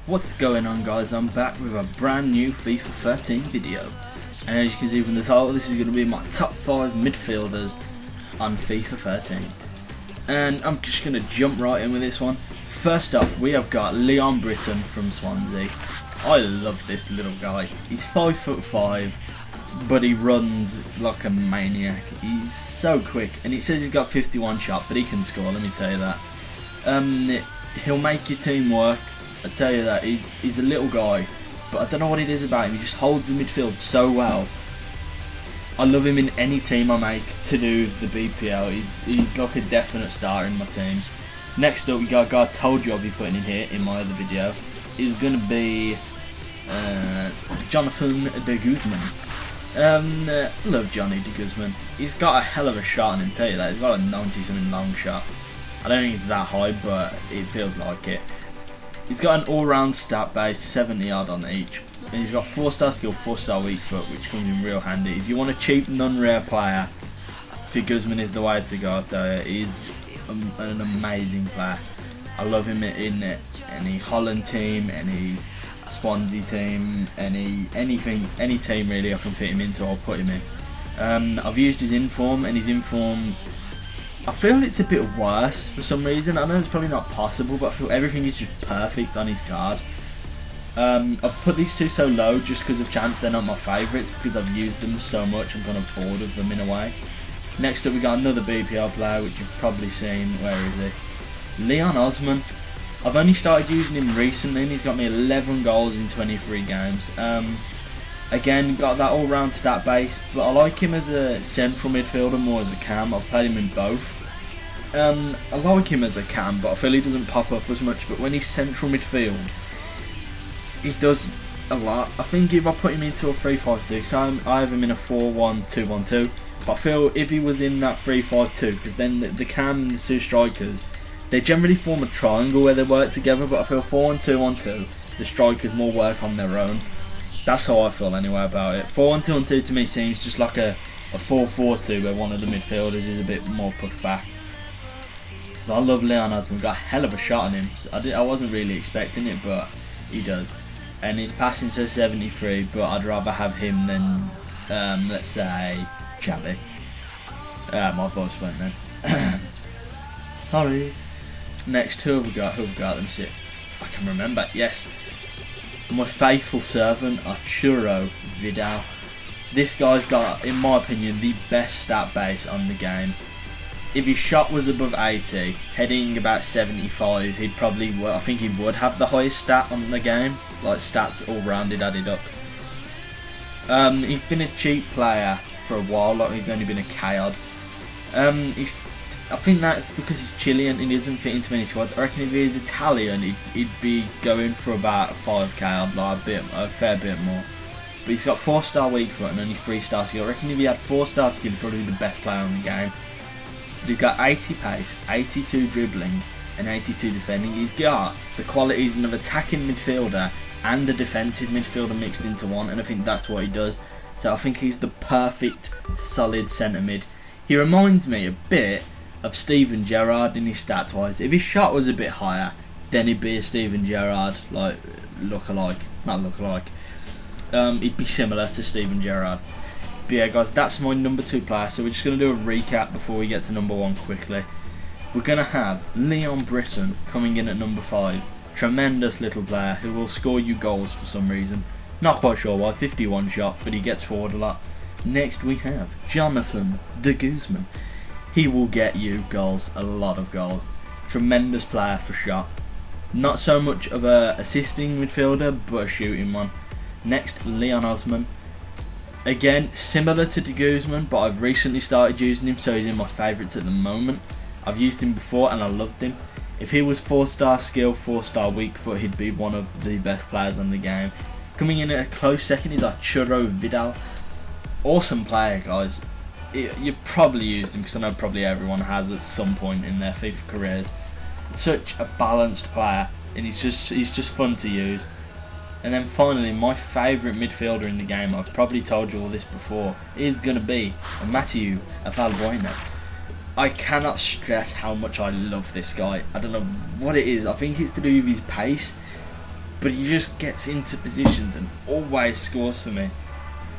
What's going on, guys? I'm back with a brand new FIFA 13 video, and as you can see from the title, this is going to be my top 5 midfielders on FIFA 13, and I'm just going to jump right in with this one. First off, we have got Leon Britton from Swansea. I love this little guy. He's 5'5", but he runs like a maniac. He's so quick, and it says he's got 51 shot, but he can score, let me tell you that. He'll make your team work. I tell you that, he's a little guy, but I don't know what it is about him. He just holds the midfield so well. I love him in any team I make to do the BPL. He's like a definite starter in my teams. Next up, we got a guy I told you I'll be putting in here in my other video. Is going to be Jonathan de Guzman. Love Johnny de Guzman. He's got a hell of a shot, and I tell you that. He's got a 90-something long shot. I don't think it's that high, but it feels like it. He's got an all-round stat base, 70 odd on each, and he's got 4-star skill, 4-star weak foot, which comes in real handy. If you want a cheap, non-rare player, De Guzman is the way to go, I tell you. He's an amazing player. I love him in any Holland team, any Swansea team, any team really I can fit him into, I'll put him in. I've used his inform, and his inform, I feel it's a bit worse for some reason. I know it's probably not possible, but I feel everything is just perfect on his card. I've put these two so low just because of chance they're not my favourites, because I've used them so much I'm kind of bored of them in a way. Next up, we got another BPL player which you've probably seen. Where is he? Leon Osman. I've only started using him recently, and he's got me 11 goals in 23 games. Again, got that all-round stat base, but I like him as a central midfielder more as a cam. I've played him in both. I like him as a cam, but I feel he doesn't pop up as much. But when he's central midfield, he does a lot. I think if I put him into a 3-5-2, I have him in a 4-1-2-1-2. But I feel if he was in that 3-5-2, because then the cam and the two strikers, they generally form a triangle where they work together. But I feel 4-1-2-1-2, the strikers more work on their own. That's how I feel anyway about it. 4-1-2-1-2 to me seems just like a 4-4-2 where one of the midfielders is a bit more pushed back. But I love Leon Osman. Got a hell of a shot on him. I wasn't really expecting it, but he does. And his passing says 73, but I'd rather have him than, let's say, Xavi. My voice went then. Sorry. Next, who have we got? Let me see. I can remember. Yes. My faithful servant, Arturo Vidal. This guy's got, in my opinion, the best stat base on the game. If his shot was above 80, heading about 75, he'd probably, I think he would have the highest stat on the game, like stats all rounded added up. He's been a cheap player for a while, like he's only been a KOD. I think that's because he's Chilean and he doesn't fit into many squads. I reckon if he was Italian, he'd be going for about 5k, like a fair bit more. But he's got 4-star weak foot and only 3-star skill. I reckon if he had 4-star skill, he'd probably be the best player in the game. But he's got 80 pace, 82 dribbling, and 82 defending. He's got the qualities of an attacking midfielder and a defensive midfielder mixed into one, and I think that's what he does. So I think he's the perfect, solid centre mid. He reminds me a bit of Steven Gerrard in his stats wise. If his shot was a bit higher, then he'd be a Steven Gerrard like look-alike, not look-alike. He'd be similar to Steven Gerrard. But yeah, guys, that's my number 2 player. So we're just gonna do a recap before we get to number 1 quickly. We're gonna have Leon Britton coming in at number 5. Tremendous little player who will score you goals for some reason. Not quite sure why. 51 shot, but he gets forward a lot. Next we have Jonathan de Guzman. He will get you goals, a lot of goals. Tremendous player for shot. Not so much of a assisting midfielder, but a shooting one. Next, Leon Osman. Again, similar to De Guzman, but I've recently started using him, so he's in my favourites at the moment. I've used him before and I loved him. If he was 4-star skill, 4-star weak foot, he'd be one of the best players on the game. Coming in at a close second is Arturo Vidal. Awesome player, guys. You've probably used him because I know probably everyone has at some point in their FIFA careers. Such a balanced player, and he's just fun to use. And then finally, my favourite midfielder in the game, I've probably told you all this before, is going to be Mathieu Valbuena. I cannot stress how much I love this guy. I don't know what it is. I think it's to do with his pace. but he just gets into positions and always scores for me.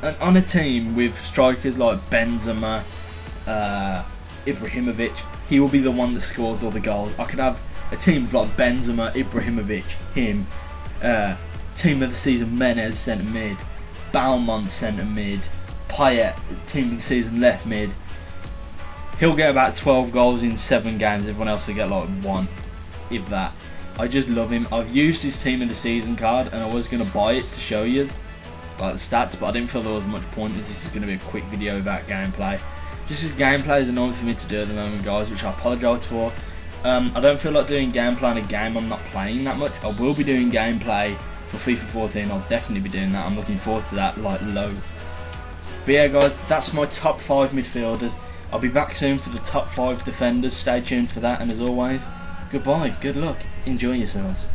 And on a team with strikers like Benzema, Ibrahimovic, he will be the one that scores all the goals. I could have a team of like Benzema, Ibrahimovic, him, team of the season Menez centre mid, Balmont centre mid, Payet team of the season left mid. He'll get about 12 goals in 7 games. Everyone else will get like 1, if that. I just love him. I've used his team of the season card, and I was going to buy it to show you like the stats, but I didn't feel there was much point as this is going to be a quick video without gameplay. Just as gameplay is annoying for me to do at the moment, guys, which I apologise for. I don't feel like doing gameplay in a game I'm not playing that much. I will be doing gameplay for FIFA 14. I'll definitely be doing that. I'm looking forward to that like loads. But yeah, guys, that's my top 5 midfielders. I'll be back soon for the top 5 defenders. Stay tuned for that, and as always, goodbye, good luck, enjoy yourselves.